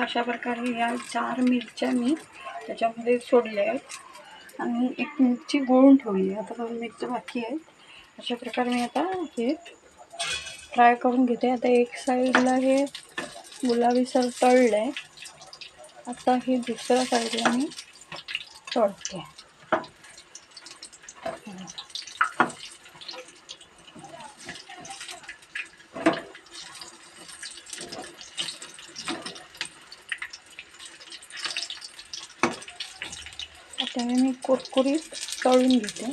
अशा प्रकारे या 4 मिरच्या मी त्याच्यामध्ये सोडल्या आहेत आणि एक मिरची गोळून ठेवली आहे. आता 2 मिरच्या बाकी आहेत. अशा प्रकारे मी आता हे फ्राय करून घेते. आता एक साईडला हे गुलाबीसर तळलं आहे. आता हे दुसऱ्या साईडला मी तळते. आता मी कुरकुरीत तळून घेते.